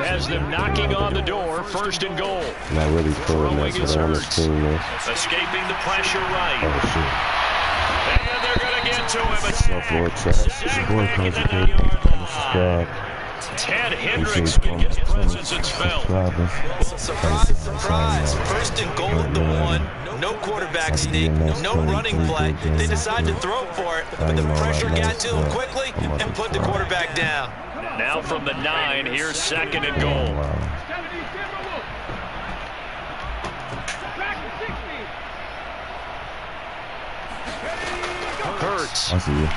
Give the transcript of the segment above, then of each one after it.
has them knocking on the door, first and goal. Not really throwing that, but I want to screen this. Escaping the pressure right. Oh, shit. And they're going to get to him. Self-board trash. It's your boy, Krazykayy. Subscribe. Ted Hendricks can get presence and spell. Surprise. First and goal at the 1. No quarterback sneak, no running play. They decide to throw for it, but the pressure got to him quickly and put the quarterback down. Now from the 9, here's second and goal. Hurts. I see you.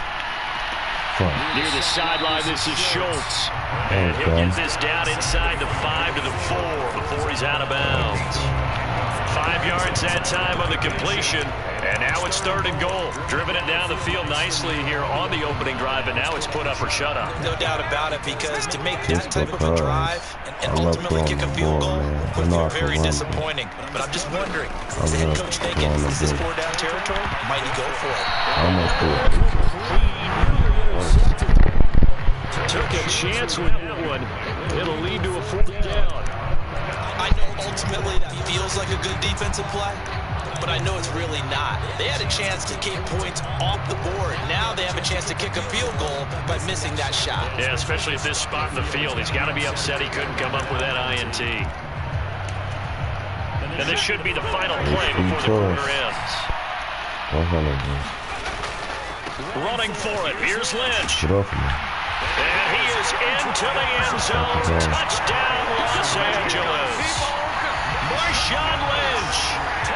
Near the sideline, this is Schultz. And he'll get this down inside the 5 to the 4 before he's out of bounds. 5 yards that time on the completion. And now it's third and goal. Driven it down the field nicely here on the opening drive, and now it's put up or shut up. No doubt about it, because to make that type of a drive and ultimately kick a field goal would be very disappointing. But I'm just wondering, is the head coach thinking, is this 4-down territory? Might he go for it? Took a chance with that one. It'll lead to a 4th down. I know ultimately that feels like a good defensive play, but I know it's really not. They had a chance to gain points off the board. Now they have a chance to kick a field goal by missing that shot. Yeah, especially at this spot in the field. He's got to be upset he couldn't come up with that INT. And this should be the final play before the quarter ends. Running for it. Here's Lynch. Get off of me. And he is into the end zone. Touchdown, Los Angeles. Marshawn Lynch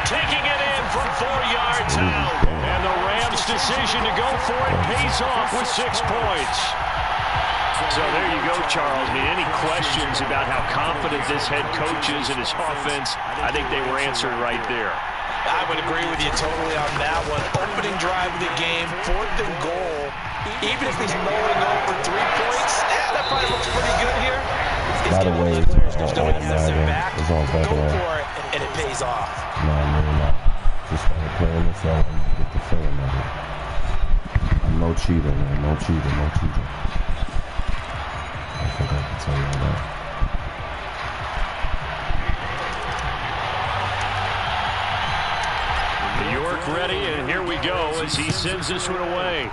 taking it in from 4 yards out. And the Rams' decision to go for it pays off with 6 points. So there you go, Charles. I mean, any questions about how confident this head coach is in his offense, I think they were answered right there. I would agree with you totally on that one. Opening drive of the game, 4th and goal. Even if he's mulling over 3 points, that probably looks pretty good here. By the way, it's on Go for it, and it pays off. No, not. Just start playing this out and get the film of it. No cheating, man. No cheating, no cheating. I think I can tell you all that. New York ready, and here we go as he sends this one away.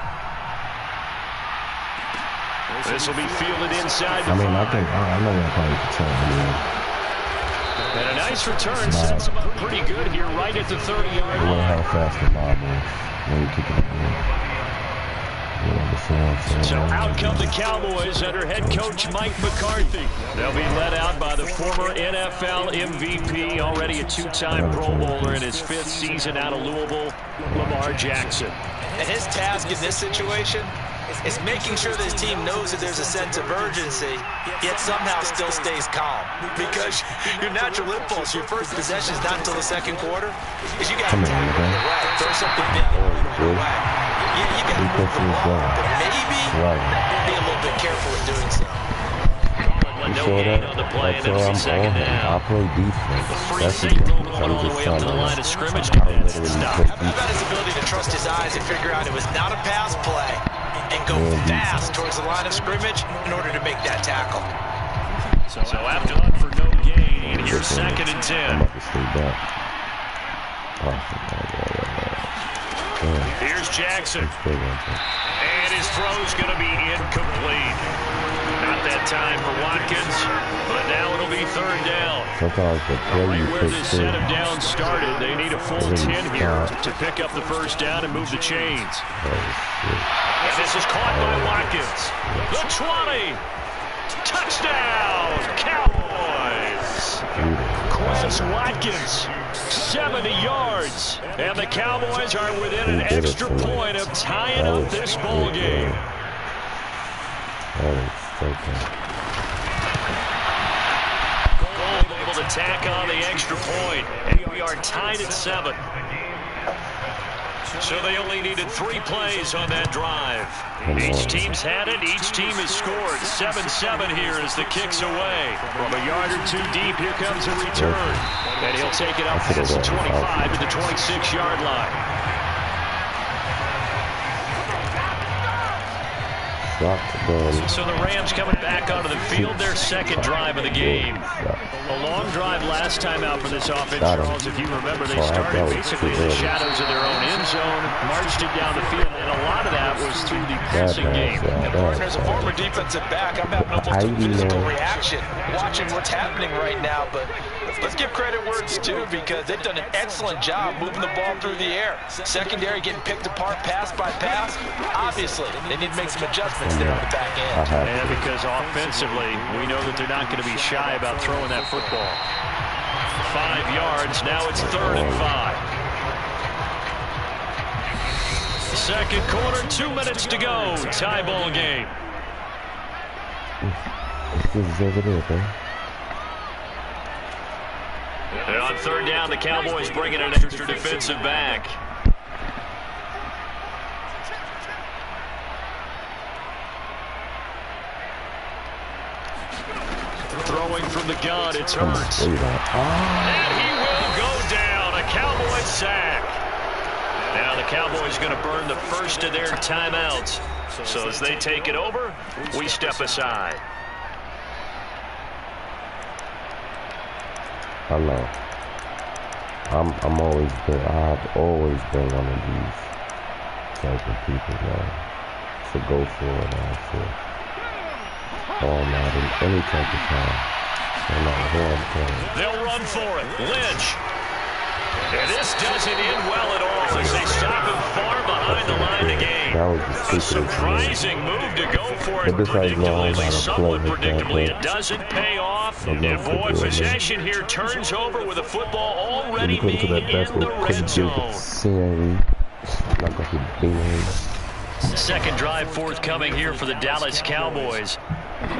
This will be fielded inside the 5. I know that probably can tell you. And a nice return sets him up pretty good here right at the 30-yard line. How fast the mob is when you kick it in. So out come the Cowboys under head coach Mike McCarthy. They'll be led out by the former NFL MVP, already a 2-time Pro Bowler in his 5th season out of Louisville, Lamar Jackson. And his task in this situation is making sure that his team knows that there's a sense of urgency, yet somehow still stays calm. Because your natural impulse, your first possession is not until the 2nd quarter, is you got to throw something big away. Yeah, you got to move the ball, but maybe be a little bit careful in doing so. No gain on the play, and it'll be 2nd down. I play defense. The free safety all the way up to the line of scrimmage. Defense to stop. How about his ability to trust his eyes and figure out it was not a pass play and go fast towards the line of scrimmage in order to make that tackle. So after that for no gain, here's 2nd and 10. Here's Jackson. And his throw's going to be incomplete. Not that time for Watkins, but now it'll be 3rd down. Right where this set of downs started, they need a full 10 here to pick up the 1st down and move the chains. And this is caught by Watkins. The 20. Touchdown, Cowboys. Chris Watkins, 70 yards. And the Cowboys are within an extra point of tying up this ball game. Gold able to tack on the extra point. And we are tied at 7. So they only needed 3 plays on that drive. Each team's had it. Each team has scored. 7-7 here as the kick's away. From a yard or 2 deep, here comes a return. And he'll take it up past the 25 to the 26-yard line. So the Rams coming back onto the field, their second drive of the game. A long drive last time out for this offense, Charles. If you remember, they started basically in the shadows of their own end zone, marched it down the field, and a lot of that was through the passing game. And partner, as a former defensive back, I'm having almost a physical reaction watching what's happening right now. But let's give credit where it's due, because they've done an excellent job moving the ball through the air. Secondary getting picked apart pass by pass. Obviously, they need to make some adjustments there on the back end. And because offensively, we know that they're not going to be shy about throwing that football. 5 yards, now it's 3rd and 5. Second quarter, 2 minutes to go. Tie ball game. And on 3rd down, the Cowboys bring in an extra defensive back. Throwing from the gun, it's Hurts. And he will go down. A Cowboy sack. Now the Cowboys going to burn the first of their timeouts. So as they take it over, we step aside. I know. I've always been one of these type of people, man. To go for it, man. All night, any type of time. They'll run for it. Lynch. And this doesn't end well at all as they stop him far behind the line of game. That was A surprising move to go for it predictably, somewhat predictably. It doesn't pay off. And boy, possession here turns over with the football already being in the red zone. Second drive forthcoming here for the Dallas Cowboys.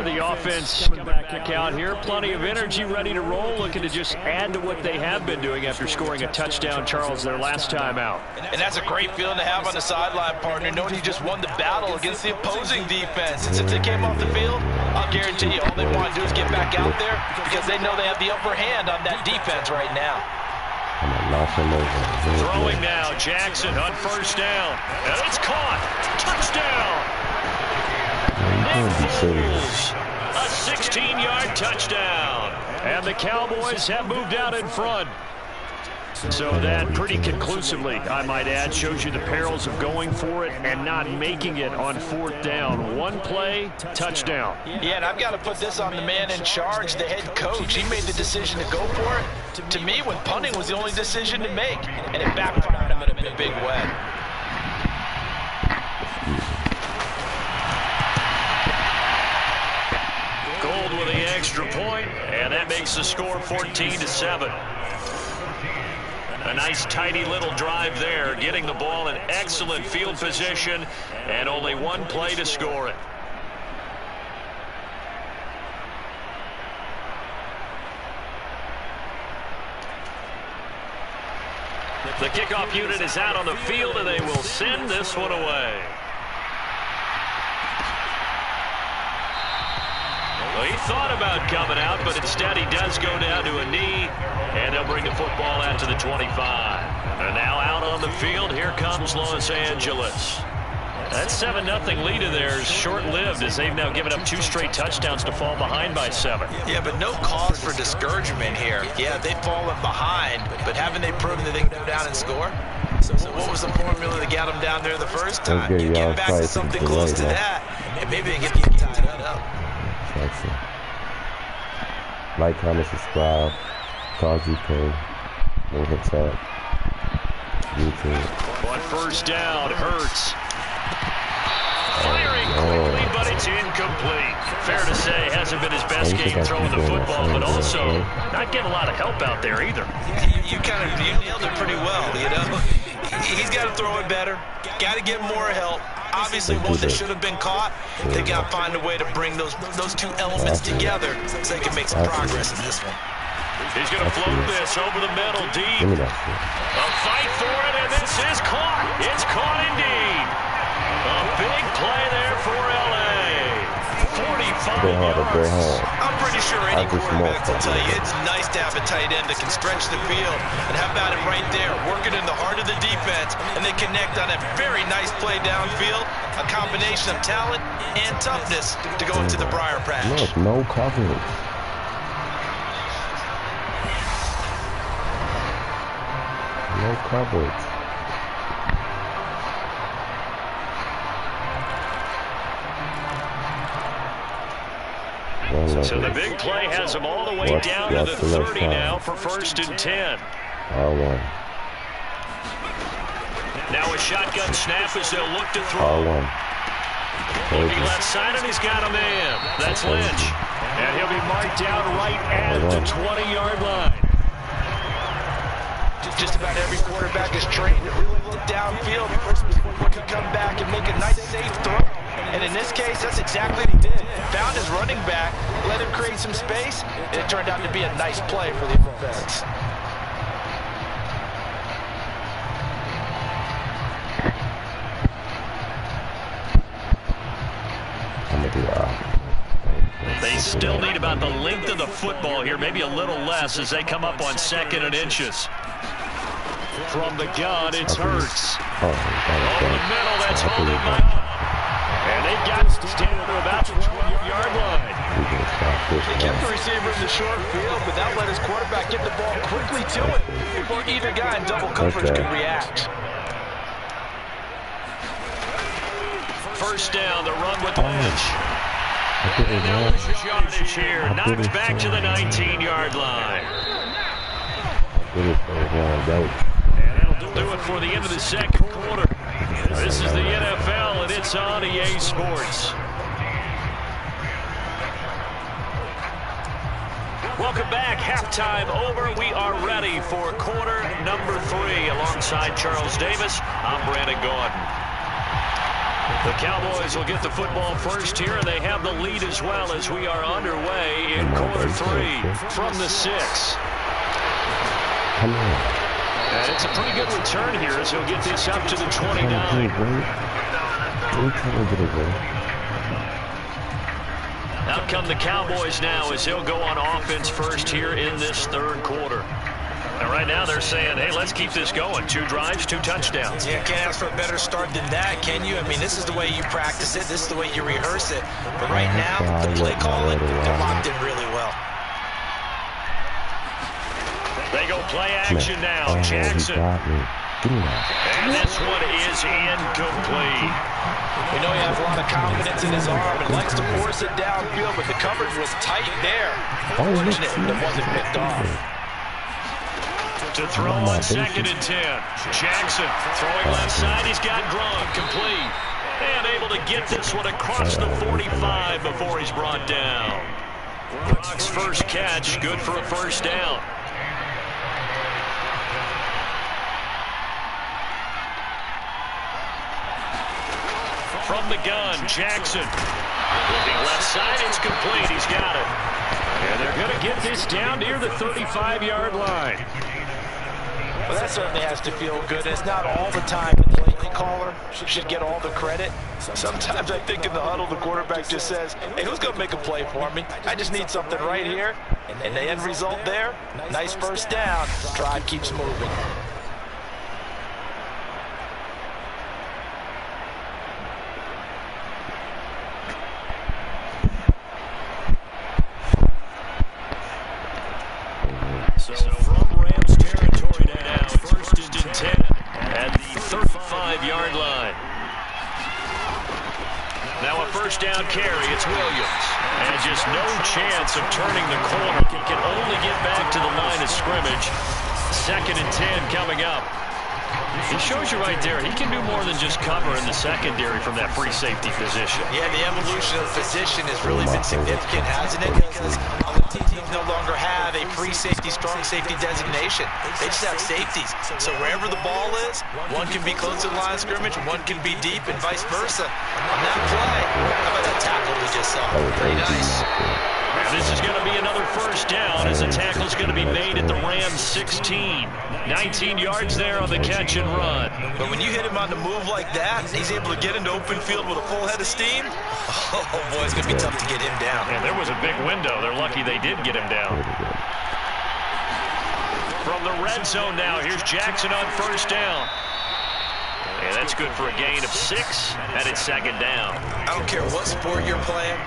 The offense coming back out here. Plenty of energy, ready to roll, looking to just add to what they have been doing after scoring a touchdown, Charles, their last time out. And that's a great feeling to have on the sideline, partner, knowing you just won the battle against the opposing defense. And since they came off the field, I'll guarantee you all they want to do is get back out there, because they know they have the upper hand on that defense right now. Throwing now, Jackson on 1st down. And it's caught. Touchdown. A 16-yard touchdown. And the Cowboys have moved out in front. So that pretty conclusively, I might add, shows you the perils of going for it and not making it on 4th down. One play, touchdown. Yeah, and I've got to put this on the man in charge, the head coach. He made the decision to go for it. To me, when punting was the only decision to make, and it backfired him in a big way. Gold with the extra point, and that makes the score 14-7. A nice, tidy little drive there, getting the ball in excellent field position, and only one play to score it. The kickoff unit is out on the field, and they will send this one away. Well, he thought about coming out, but instead he does go down to a knee, and they'll bring the football out to the 25. And now out on the field, here comes Los Angeles. That 7-0 lead of theirs short-lived, as they've now given up 2 straight touchdowns to fall behind by 7. Yeah, but no cause for discouragement here. Yeah, they've fallen behind, but haven't they proven that they can go down and score? So what was the formula that got them down there the first time? You get back to something close to that, and maybe they get tied up. Like, comment, subscribe. Krazykayy. Move it up. YouTube. On 1st down, Hurts. Firing quickly, but it's incomplete. Fair to say, hasn't been his best game throwing the football, but also not getting a lot of help out there either. You nailed it pretty well, you know. He's got to throw it better. Got to get more help. Obviously, one that should have been caught. They got to find a way to bring those 2 elements together so they can make some progress in this one. He's going to float this over the middle, deep. A fight for it, and this is caught. It's caught indeed. A big play there for L.A. They had a great hand. I'm pretty sure any quarterback will tell you it's nice to have a tight end that can stretch the field. And how about it right there, working in the heart of the defense, and they connect on a very nice play downfield, a combination of talent and toughness to go into the briar patch. Look, no coverage. No coverage. So the big play has them all the way down to the 30 now for 1st and 10. R1. Now a shotgun snap as they'll look to throw. R1. Looking left side, and he's got a man. That's Lynch. And he'll be marked down right at the 20-yard line. Just about every quarterback is trained to really look downfield. The person can come back and make a nice, safe throw. And in this case, that's exactly what he did. Found his running back, let him create some space, and it turned out to be a nice play for the offense. They still need about the length of the football here, maybe a little less as they come up on 2nd and inches. From the gun, it's Hurts. Over the middle, that's holding up. And they got down to about the 12-yard line. They kept the receiver in the short field, but that let his quarterback get the ball quickly to it before either guy in double coverage could react. First down, the run with Lynch. Yardage here, knocked back to the 19-yard line. And that'll do it for the end of the 2nd quarter. This is the NFL, and it's on EA Sports. Welcome back. Halftime over. We are ready for quarter number 3. Alongside Charles Davis, I'm Brandon Gordon. The Cowboys will get the football first here, and they have the lead as well as we are underway in quarter 3 from the 6. And it's a pretty good return here as he'll get this up to the 29. Out come the Cowboys now as they'll go on offense first here in this 3rd quarter. And right now they're saying, hey, let's keep this going. 2 drives, 2 touchdowns. Yeah, can't ask for a better start than that, can you? I mean, this is the way you practice it. This is the way you rehearse it. But right now, the play calling, they're locked in really well. They go play action now. Jackson. And this one is incomplete. We know he has a lot of confidence in his arm and likes to force it downfield, but the coverage was tight there. Unfortunate that wasn't picked off. To throw on 2nd and 10. Jackson throwing left side. He's got Gronk complete. And able to get this one across the 45 before he's brought down. Gronk's first catch, good for a first down. From the gun, Jackson. Looking left side, it's complete. He's got it. And they're going to get this down near the 35-yard line. Well, that certainly has to feel good. It's not all the time the play caller should get all the credit. Sometimes I think in the huddle, the quarterback just says, hey, who's going to make a play for me? I just need something right here. And the end result there, nice first down. Drive keeps moving. So from Rams territory now, 1st and 10 at the 35-yard line. Now a first down carry, it's Williams. And just no chance of turning the corner. He can only get back to the line of scrimmage. 2nd and 10 coming up. He shows you right there, he can do more than just cover in the secondary from that free safety position. Yeah, the evolution of the position has really been significant, hasn't it? Because other teams no longer have a free safety, strong safety designation. They just have safeties. So wherever the ball is, one can be close to the line of scrimmage, one can be deep, and vice versa. On that play, how about that tackle we just saw? Pretty nice. And this is going to be another first down as the tackle's going to be made at the Rams Rams 16. 19 yards there on the catch and run. But when you hit him on the move like that, he's able to get into open field with a full head of steam. Oh, boy, it's going to be tough to get him down. And there was a big window. They're lucky they did get him down. From the red zone now, here's Jackson on first down. And that's good for a gain of 6, and it's second down. I don't care what sport you're playing.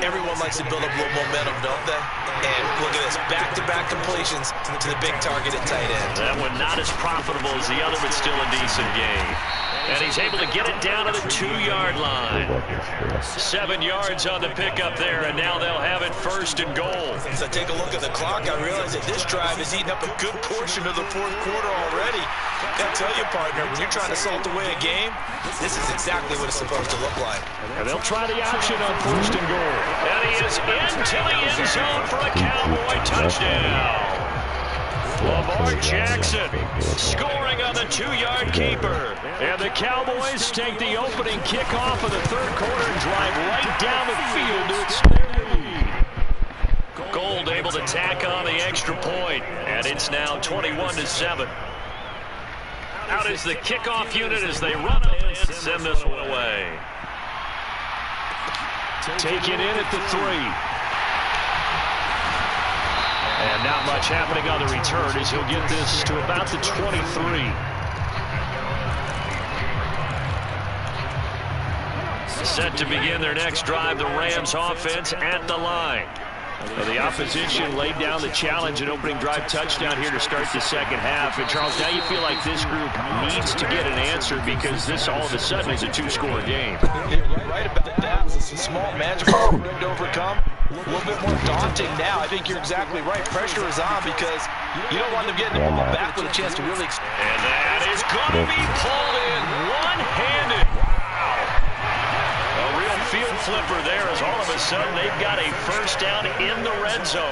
Everyone likes to build up a little momentum, don't they? And look at this, back-to-back completions to the big target at tight end. That one not as profitable as the other, but still a decent gain. And he's able to get it down to the 2-yard line. 7 yards on the pickup there, and now they'll have it first and goal. As I take a look at the clock, I realize that this drive is eating up a good portion of the fourth quarter already. Gotta tell you, partner, when you're trying to salt away a game, this is exactly what it's supposed to look like. And they'll try the option on first and goal. And he is into the end zone for a Cowboy touchdown. Lamar Jackson scoring on the 2-yard keeper. And the Cowboys take the opening kickoff of the third quarter and drive right down the field to extend their lead. Gold able to tack on the extra point, and it's now 21-7. Out is the kickoff unit as they run up and send this one away. Take it in at the 3. And not much happening on the return as he'll get this to about the 23. Set to begin their next drive, the Rams offense at the line. The opposition laid down the challenge and opening drive touchdown here to start the second half. And, Charles, now you feel like this group needs to get an answer because this all of a sudden is a 2-score game. You're right about that. It was a small magical for him to overcome. A little bit more daunting now. I think you're exactly right. Pressure is on because you don't want them getting the ball back with a chance to really... And that is going to be pulled in one-handed. A real field flipper there as all of a sudden they've got a first down in the red zone.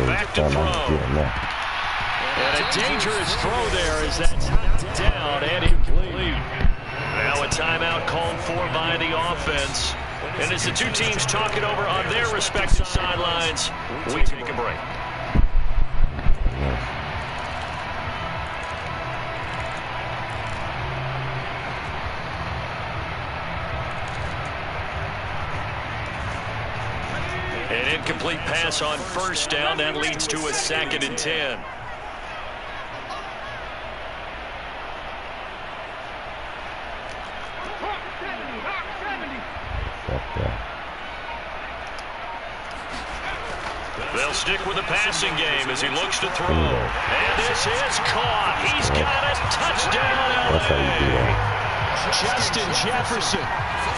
Back to throw. And a dangerous throw there as that's down and incomplete. Now a timeout called for by the offense. And as the two teams talk it over on their respective sidelines, we take a break. An incomplete pass on first down. That leads to a 2nd and 10. They'll stick with the passing game as he looks to throw. And this is caught. He's got it. Touchdown, LA. Justin Jefferson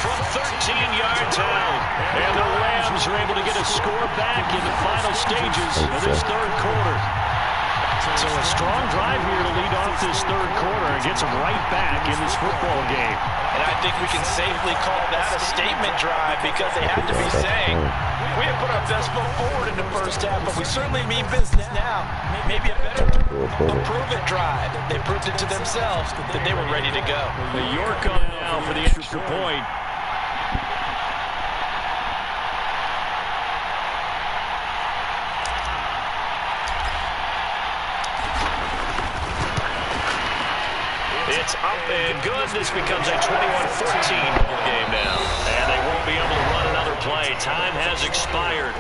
from 13 yards out. And the Rams are able to get a score back in the final stages of this third quarter. So a strong drive here to lead off this third quarter and gets them right back in this football game. And I think we can safely call that a statement drive because they have to be saying, we have put our best foot forward in the first half, but we certainly mean business now. Maybe a better prove-it drive. They proved it to themselves that they were ready to go. The York on now for the extra point. It's up and good. This becomes a 21-14 game now. And they won't be able to run another play. Time has expired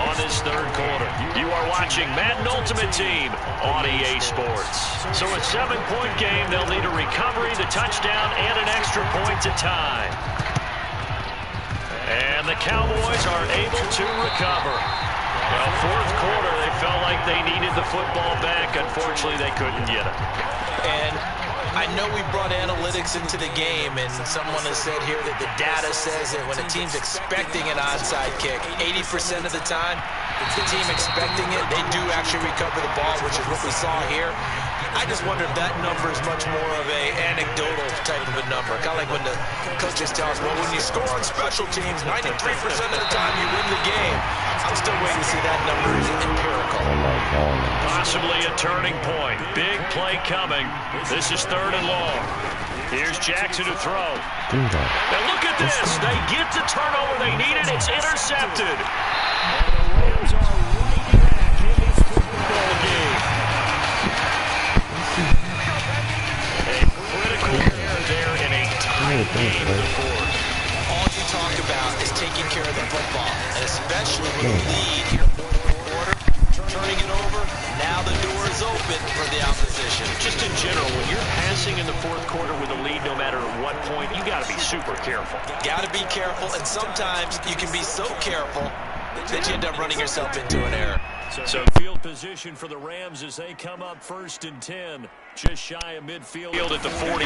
on this third quarter. You are watching Madden Ultimate Team on EA Sports. So a 7-point game. They'll need a recovery, the touchdown, and an extra point to tie. And the Cowboys are able to recover. Well, fourth quarter, they felt like they needed the football back. Unfortunately, they couldn't get it. And I know we brought analytics into the game, and someone has said here that the data says that when a team's expecting an onside kick, 80% of the time, the team expecting it, they do actually recover the ball, which is what we saw here. I just wonder if that number is much more of a anecdotal type of a number. Kind of like when the coaches tell us, well, when you score on special teams, 93% of the time you win the game. I'm still waiting to see that number is empirical. Possibly a turning point. Big play coming. This is 3rd and long. Here's Jackson to throw. And look at this. They get the turnover they needed. It's intercepted. And the Rams are right care of the football, and especially with the lead in the fourth quarter, turning it over. Now the door is open for the opposition. Just in general, when you're passing in the fourth quarter with a lead, no matter at what point, you got to be super careful. Got to be careful, and sometimes you can be so careful that you end up running yourself into an error. So field position for the Rams as they come up 1st and 10, just shy of midfield at the 48.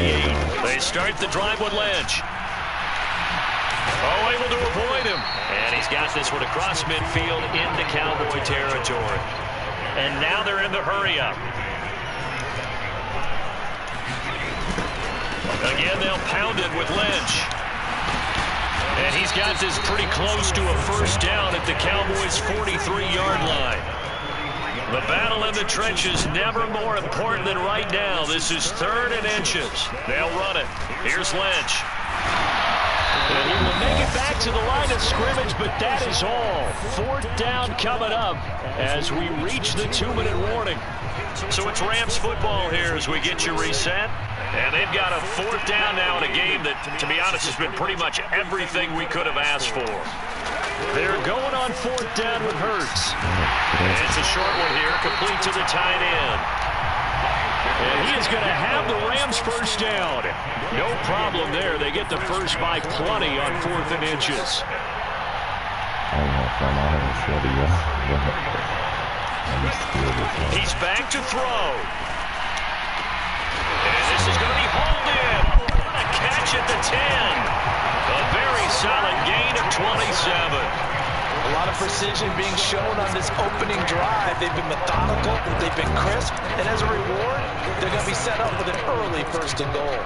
They start the drive with Lynch. Oh, able to avoid him. And he's got this one across midfield into Cowboy territory. And now they're in the hurry-up. Again, they'll pound it with Lynch. And he's got this pretty close to a first down at the Cowboys' 43-yard line. The battle in the trenches never more important than right now. This is 3rd and inches. They'll run it. Here's Lynch. And he will make it back to the line of scrimmage, but that is all. 4th down coming up as we reach the 2-minute warning. So it's Rams football here as we get you reset. And they've got a 4th down now in a game that, to be honest, has been pretty much everything we could have asked for. They're going on 4th down with Hurts. And it's a short one here, complete to the tight end. And he is going to have the Rams first down. No problem there. They get the first by plenty on 4th and inches. He's back to throw. And this is going to be hauled in. What a catch at the 10. A very solid gain of 27. A lot of precision being shown on this opening drive. They've been methodical, they've been crisp, and as a reward, they're going to be set up with an early 1st and goal.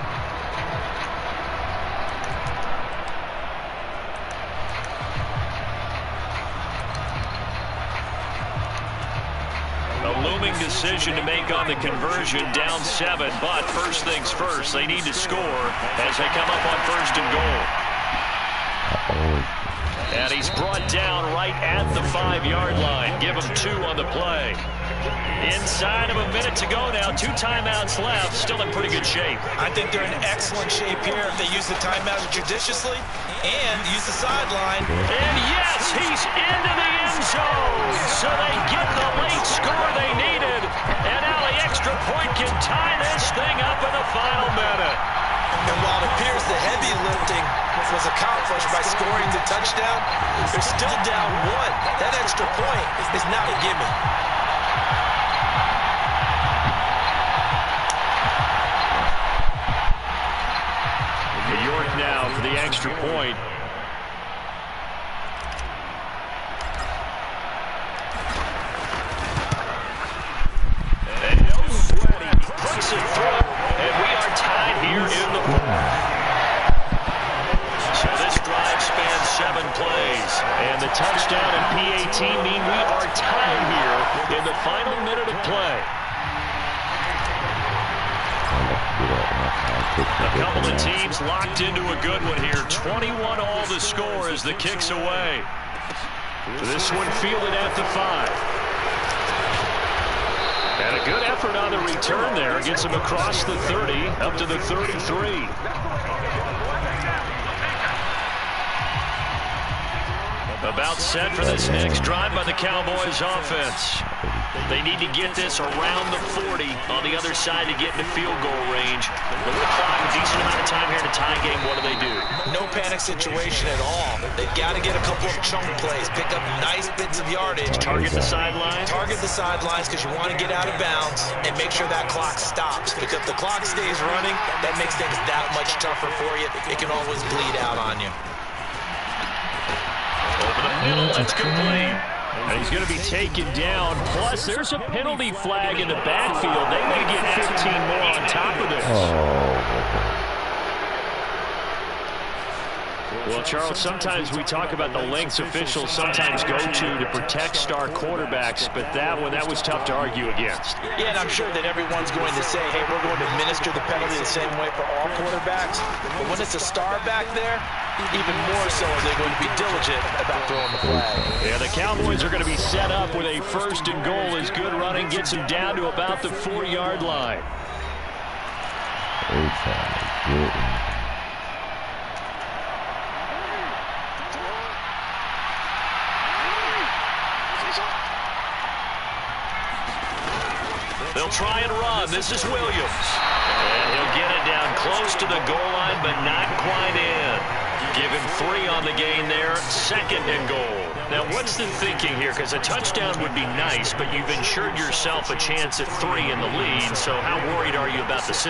A looming decision to make on the conversion, down 7, but first things first, they need to score as they come up on 1st and goal. And he's brought down right at the 5-yard line. Give him 2 on the play. Inside of a minute to go now. 2 timeouts left. Still in pretty good shape. I think they're in excellent shape here if they use the timeout judiciously and use the sideline. And yes, he's into the end zone. So they get the late score they needed. And now the extra point can tie this thing up in the final minute. And while it appears the heavy lifting was accomplished by scoring the touchdown, they're still down 1. That extra point is not a gimme. New York now for the extra point. And no sweating. Puts it through. And we are tied here in the So this drive spans 7 plays. And the touchdown and PAT mean we are tied here in the final minute of play. A couple of teams locked into a good one here. 21 all the score as the kick's away. This one fielded at the 5. And a good effort on the return there. Gets him across the 30, up to the 33. About set for this next drive by the Cowboys offense. They need to get this around the 40 on the other side to get into field goal range. The clock, a decent amount of time here in a tie game. What do? No panic situation at all. They've got to get a couple of chunk plays, pick up nice bits of yardage. Target the sidelines. Target the sidelines because you want to get out of bounds and make sure that clock stops. Because if the clock stays running, that makes things that much tougher for you. It can always bleed out on you. Over the middle, that's complete. And he's going to be taken down. Plus, there's a penalty flag in the backfield. They may get 15 more on top of this. Well, Charles, sometimes we talk about the lengths officials sometimes go to protect star quarterbacks, but that was tough to argue against. Yeah, and I'm sure that everyone's going to say, hey, we're going to administer the penalty the same way for all quarterbacks. But when it's a star back there, even more so are they going to be diligent about throwing the flag. Yeah, the Cowboys are going to be set up with a 1st and goal as good running gets them down to about the 4-yard line. They'll try and run. This is Williams. And he'll get it down close to the goal line, but not quite in. Give him 3 on the gain there. 2nd and goal. Now, what's the thinking here? Because a touchdown would be nice, but you've ensured yourself a chance at 3 in the lead, so how worried are you about the 6?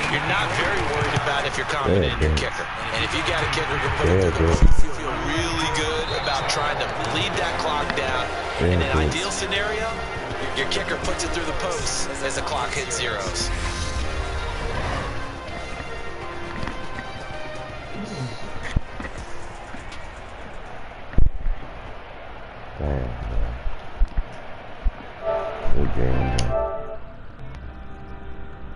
You're not very worried about if you're confident in your kicker. And if you got a kicker who can put it through the post, you feel really good about trying to bleed that clock down. In an ideal scenario, your kicker puts it through the post as the clock hits zeros.